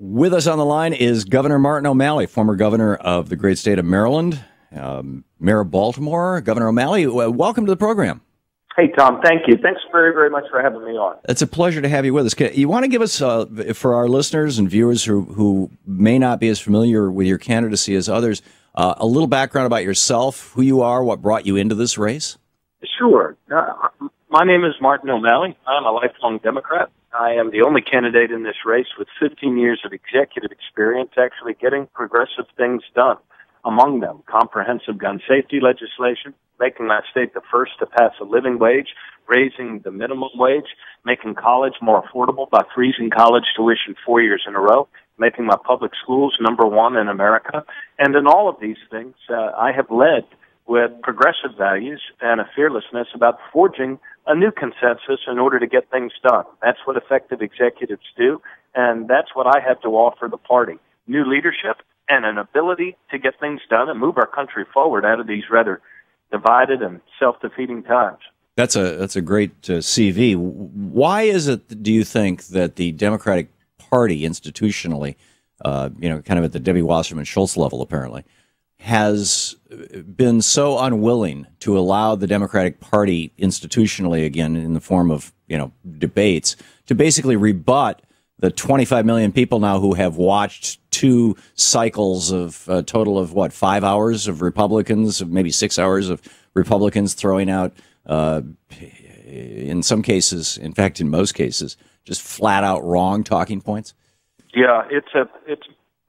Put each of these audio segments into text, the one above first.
With us on the line is Governor Martin O'Malley, former governor of the great state of Maryland, Mayor of Baltimore. Governor O'Malley, welcome to the program. Hey, Tom. Thank you. Thanks very, very much for having me on. It's a pleasure to have you with us. You want to give us, for our listeners and viewers who may not be as familiar with your candidacy as others, a little background about yourself, who you are, what brought you into this race? Sure. My name is Martin O'Malley. I'm a lifelong Democrat. I am the only candidate in this race with 15 years of executive experience actually getting progressive things done. Among them, comprehensive gun safety legislation, making my state the first to pass a living wage, raising the minimum wage, making college more affordable by freezing college tuition 4 years in a row, making my public schools #1 in America. And in all of these things, I have led with progressive values and a fearlessness about forging a new consensus in order to get things done. That's what effective executives do, and that's what I have to offer the party. New leadership and an ability to get things done and move our country forward out of these rather divided and self-defeating times. That's a great CV. Why is it, do you think, that the Democratic Party institutionally, kind of at the Debbie Wasserman Schultz level apparently, has been so unwilling to allow the Democratic Party institutionally, again, in the form of, debates, to basically rebut the 25 million people now who have watched two cycles of a total of, 5 hours of Republicans, maybe 6 hours of Republicans throwing out, in some cases, in fact, in most cases, just flat out wrong talking points? Yeah,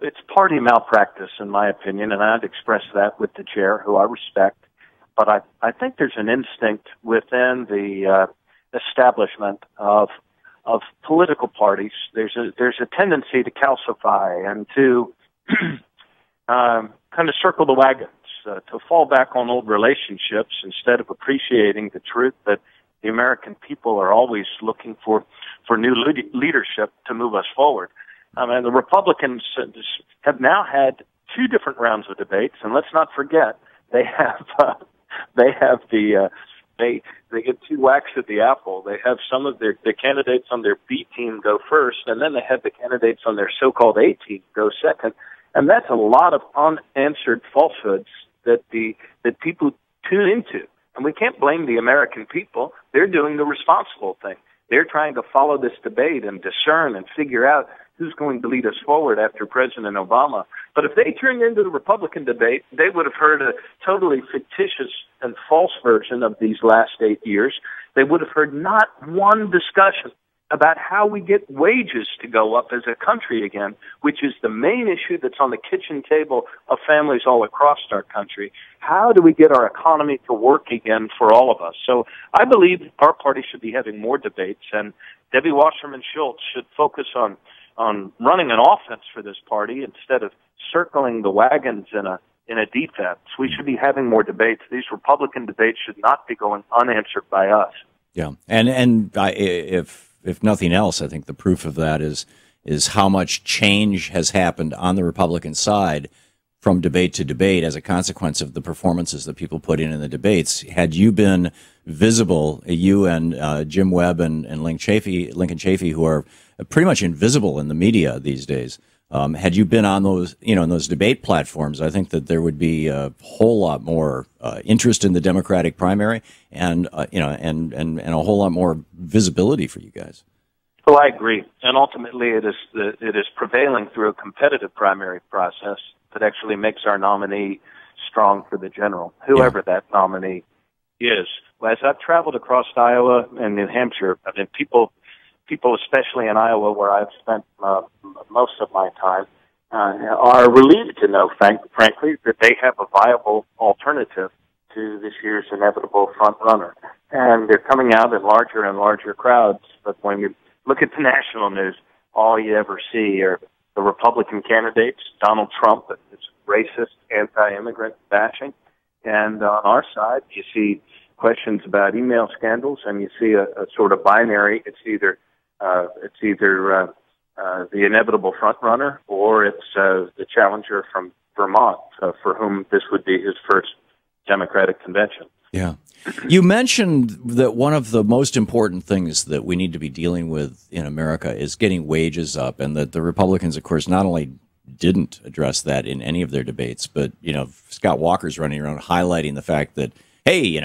it's party malpractice, in my opinion, and I'd express that with the chair, who I respect. But I think there's an instinct within the establishment of political parties. There's a tendency to calcify and to kind of circle the wagons, to fall back on old relationships instead of appreciating the truth that the American people are always looking for new leadership to move us forward. And the Republicans have now had two different rounds of debates, and let's not forget they get two whacks at the apple. They have some of the candidates on their B team go first, and then they have the candidates on their so-called A team go second, and that's a lot of unanswered falsehoods that people tune into. And we can't blame the American people. They're doing the responsible thing. They're trying to follow this debate and discern and figure out who's going to lead us forward after President Obama. But if they turned into the Republican debate, they would have heard a totally fictitious and false version of these last 8 years. They would have heard not one discussion about how we get wages to go up as a country again, which is the main issue that's on the kitchen table of families all across our country. How do we get our economy to work again for all of us? So I believe our party should be having more debates, and Debbie Wasserman Schultz should focus on running an offense for this party instead of circling the wagons in a defense. We should be having more debates. These Republican debates should not be going unanswered by us. Yeah, and if nothing else, I think the proof of that is how much change has happened on the Republican side from debate to debate as a consequence of the performances that people put in the debates. Had you been visible, you and Jim Webb and Lincoln Chafee, who are pretty much invisible in the media these days, had you been on those, in those debate platforms, I think that there would be a whole lot more interest in the Democratic primary, and and a whole lot more visibility for you guys. Well, I agree, and ultimately it is prevailing through a competitive primary process that actually makes our nominee strong for the general, whoever that nominee is. As I've traveled across Iowa and New Hampshire, I mean, people, especially in Iowa, where I've spent most of my time, are relieved to know, frankly, that they have a viable alternative to this year's inevitable front runner. And they're coming out in larger and larger crowds. But when you look at the national news, all you ever see are the Republican candidates, Donald Trump, is racist, anti-immigrant bashing. And on our side, you see questions about email scandals, and you see a sort of binary. It's either the inevitable front runner, or it's the challenger from Vermont, for whom this would be his first Democratic convention. Yeah. You mentioned that one of the most important things that we need to be dealing with in America is getting wages up, and that the Republicans, of course, not only didn't address that in any of their debates, but, Scott Walker's running around highlighting the fact that, hey,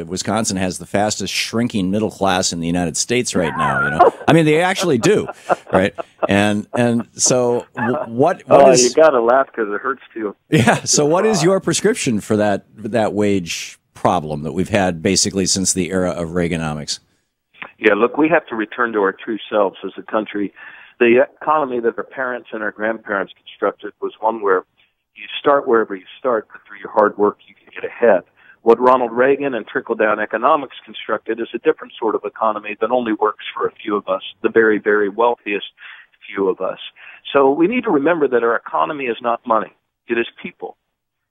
Wisconsin has the fastest shrinking middle class in the United States right now, I mean, they actually do, right? And so what is... You got to laugh because it hurts too. Yeah, so what is your prescription for that wage problem that we've had basically since the era of Reaganomics? Yeah, look, we have to return to our true selves as a country. The economy that our parents and our grandparents constructed was one where you start wherever you start, but through your hard work you can get ahead. What Ronald Reagan and trickle-down economics constructed is a different sort of economy that only works for a few of us, the very, very wealthiest few of us. So we need to remember that our economy is not money. It is people.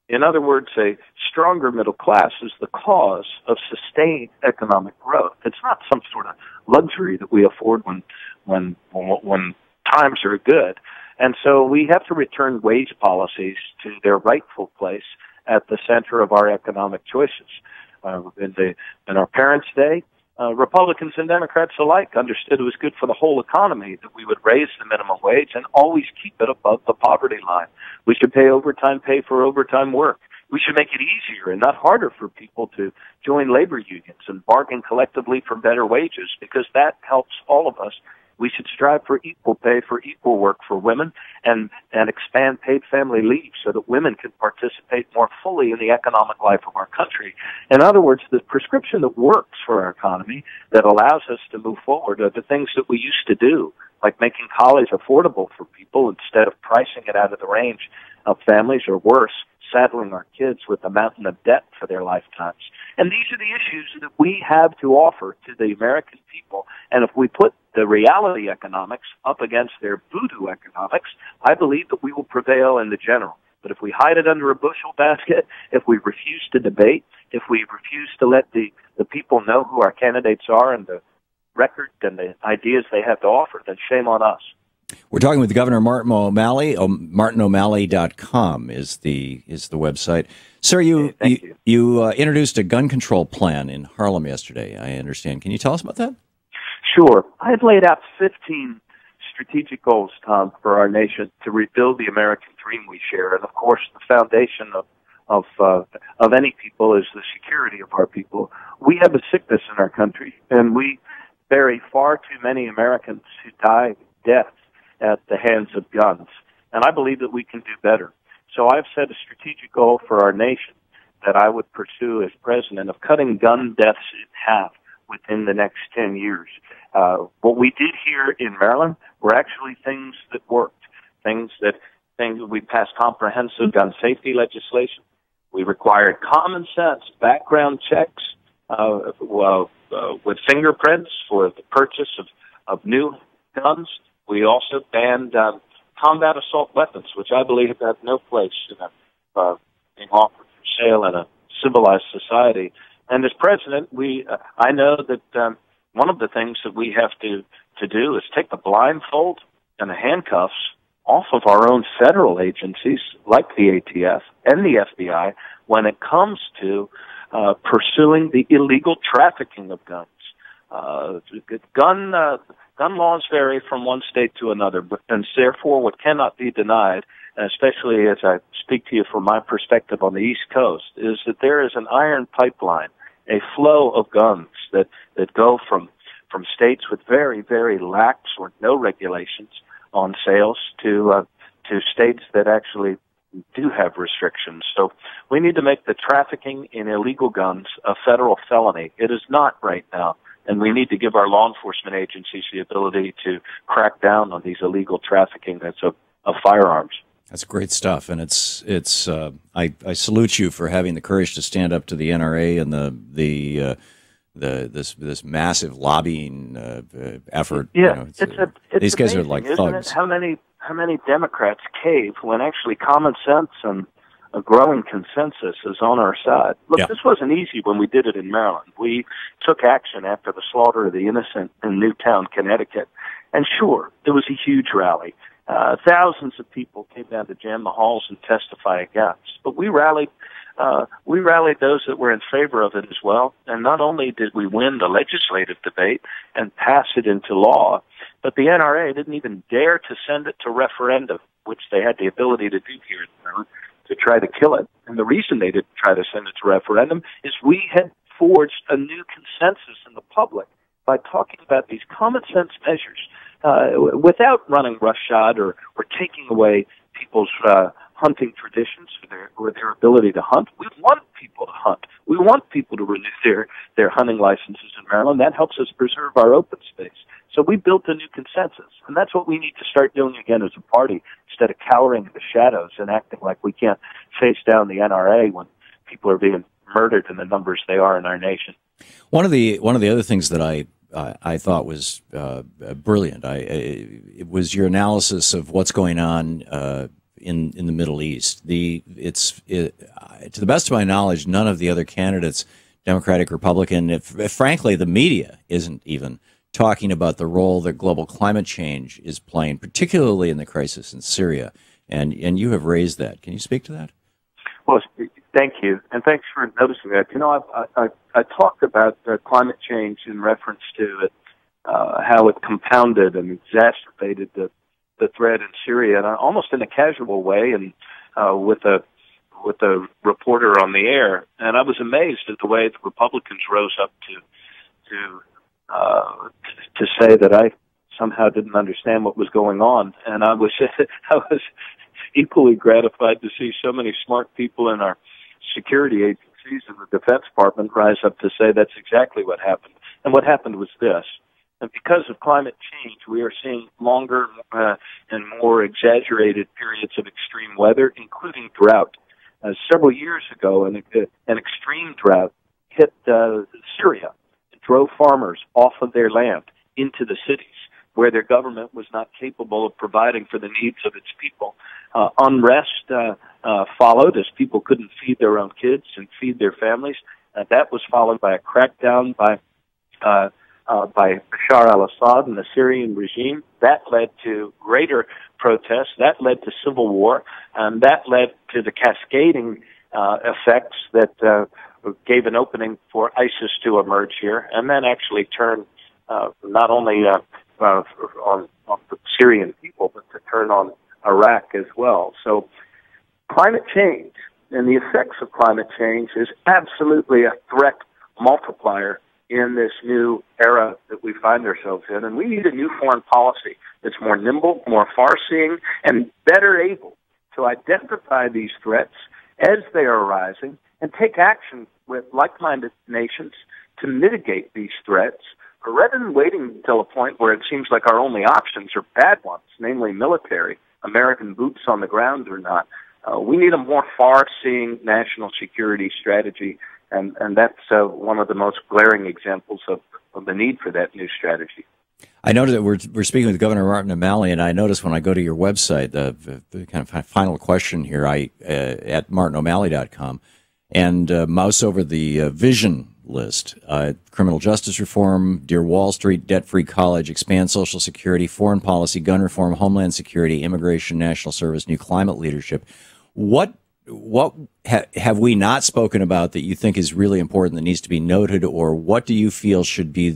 In other words, a stronger middle class is the cause of sustained economic growth. It's not some sort of luxury that we afford when times are good. And so we have to return wage policies to their rightful place at the center of our economic choices. In our parents' day, Republicans and Democrats alike understood it was good for the whole economy that we would raise the minimum wage and always keep it above the poverty line. We should pay overtime pay for overtime work. We should make it easier and not harder for people to join labor unions and bargain collectively for better wages, because that helps all of us. We should strive for equal pay for equal work for women and expand paid family leave so that women can participate more fully in the economic life of our country. In other words, the prescription that works for our economy, that allows us to move forward, are the things that we used to do, like making college affordable for people instead of pricing it out of the range of families, or worse, saddling our kids with a mountain of debt for their lifetimes. And these are the issues that we have to offer to the American people. And if we put the reality economics up against their voodoo economics, I believe that we will prevail in the general. But if we hide it under a bushel basket, if we refuse to debate, if we refuse to let the people know who our candidates are and the record and the ideas they have to offer, then shame on us. We're talking with Governor Martin O'Malley. MartinO'Malley.com is the website. Sir, you introduced a gun control plan in Harlem yesterday, I understand. Can you tell us about that? Sure. I had laid out 15 strategic goals, Tom, for our nation to rebuild the American dream we share. And, of course, the foundation of any people is the security of our people. We have a sickness in our country, and we bury far too many Americans who die deaths at the hands of guns. And I believe that we can do better. So I've set a strategic goal for our nation that I would pursue as president of cutting gun deaths in half within the next 10 years. What we did here in Maryland were actually things that worked, things that we passed comprehensive gun safety legislation. We required common sense background checks with fingerprints for the purchase of new guns. We also banned combat assault weapons, which I believe have no place in being offered for sale in a civilized society. And as president, I know that one of the things that we have to do is take the blindfold and the handcuffs off of our own federal agencies, like the ATF and the FBI, when it comes to pursuing the illegal trafficking of guns. Gun laws vary from one state to another, and therefore what cannot be denied, especially as I speak to you from my perspective on the East Coast, is that there is an iron pipeline, a flow of guns that go from states with very, very lax or no regulations on sales to states that actually do have restrictions. So we need to make the trafficking in illegal guns a federal felony. It is not right now. And we need to give our law enforcement agencies the ability to crack down on these illegal trafficking of firearms. That's great stuff, and I salute you for having the courage to stand up to the NRA and this massive lobbying effort. Yeah, these guys amazing, are like thugs. How many Democrats cave when actually common sense and a growing consensus is on our side. Look, This wasn't easy when we did it in Maryland. We took action after the slaughter of the innocent in Newtown, Connecticut. And sure, it was a huge rally. Thousands of people came down to jam the halls and testify against. But we rallied we rallied those that were in favor of it as well. And not only did we win the legislative debate and pass it into law, but the NRA didn't even dare to send it to referendum, which they had the ability to do here in Maryland, to try to kill it. And the reason they didn't try to send it to referendum is we had forged a new consensus in the public by talking about these common sense measures without running roughshod or taking away people's hunting traditions or their ability to hunt. We want people to hunt. We want people to renew their hunting licenses in Maryland. That helps us preserve our open space. So we built a new consensus, and that's what we need to start doing again as a party, instead of cowering in the shadows and acting like we can't face down the NRA when people are being murdered in the numbers they are in our nation. One of the other things that I thought was brilliant. It was your analysis of what's going on in the Middle East. To the best of my knowledge, none of the other candidates, Democratic, Republican, if frankly the media isn't even talking about the role that global climate change is playing, particularly in the crisis in Syria. And you have raised that. Can you speak to that? Well, thank you, and thanks for noticing that. You know, I talked about climate change in reference to it, how it compounded and exacerbated the threat in Syria, and almost in a casual way, and with a reporter on the air. And I was amazed at the way the Republicans rose up to say that I somehow didn't understand what was going on, and I was equally gratified to see so many smart people in our security agencies and the Defense Department rise up to say that's exactly what happened. And what happened was this. And because of climate change, we are seeing longer and more exaggerated periods of extreme weather, including drought. Several years ago, an extreme drought hit Syria. It drove farmers off of their land into the cities, where their government was not capable of providing for the needs of its people. Unrest followed as people couldn't feed their own kids and feed their families. That was followed by a crackdown by Bashar al-Assad and the Syrian regime. That led to greater protests. That led to civil war. And that led to the cascading effects that gave an opening for ISIS to emerge here, and then actually turn not only on the Syrian people, but to turn on Iraq as well. So climate change and the effects of climate change is absolutely a threat multiplier in this new era that we find ourselves in. And we need a new foreign policy that's more nimble, more far-seeing, and better able to identify these threats as they are arising and take action with like-minded nations to mitigate these threats, rather than waiting until a point where it seems like our only options are bad ones, namely military, American boots on the ground or not. We need a more far-seeing national security strategy, and that's one of the most glaring examples of the need for that new strategy. I noticed that we're speaking with Governor Martin O'Malley, and I noticed when I go to your website, the kind of final question here, at martino'malley.com, and mouse over the vision list: criminal justice reform, Dear Wall Street, debt-free college, expand Social Security, foreign policy, gun reform, homeland security, immigration, national service, new climate leadership. What have we not spoken about that you think is really important that needs to be noted, or what do you feel should be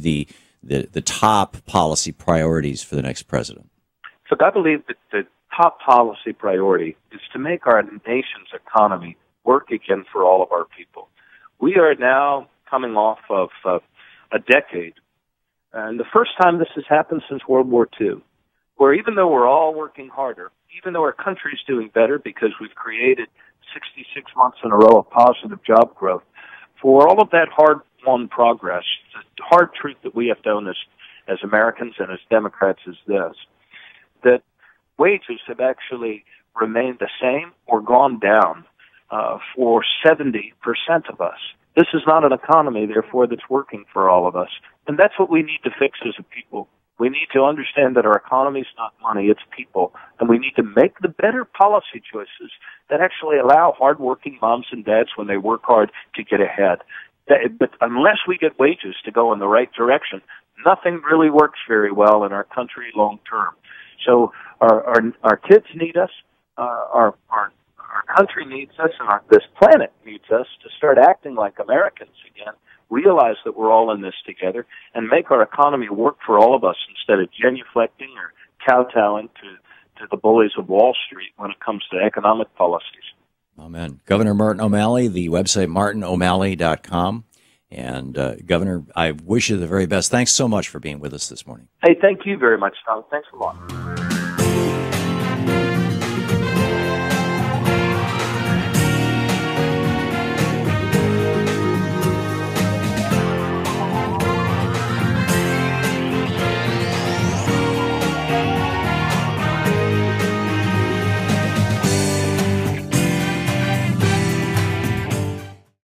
the top policy priorities for the next president? So I believe that the top policy priority is to make our nation's economy work again for all of our people. We are now coming off of a decade, and the first time this has happened since World War II, where even though we're all working harder, even though our country's doing better because we've created 66 months in a row of positive job growth, for all of that hard-won progress, the hard truth that we have to own as Americans and as Democrats is this: that wages have actually remained the same or gone down for 70% of us. This is not an economy, therefore, that's working for all of us. And that's what we need to fix as a people. We need to understand that our economy is not money, it's people. And we need to make the better policy choices that actually allow hardworking moms and dads, when they work hard, to get ahead. But unless we get wages to go in the right direction, nothing really works very well in our country long term. So our kids need us. Our country needs us and this planet needs us to start acting like Americans again, realize that we're all in this together, and make our economy work for all of us instead of genuflecting or kowtowing to the bullies of Wall Street when it comes to economic policies. Amen. Governor Martin O'Malley, the website martino'malley.com. And Governor, I wish you the very best. Thanks so much for being with us this morning. Hey, thank you very much, Tom. Thanks a lot.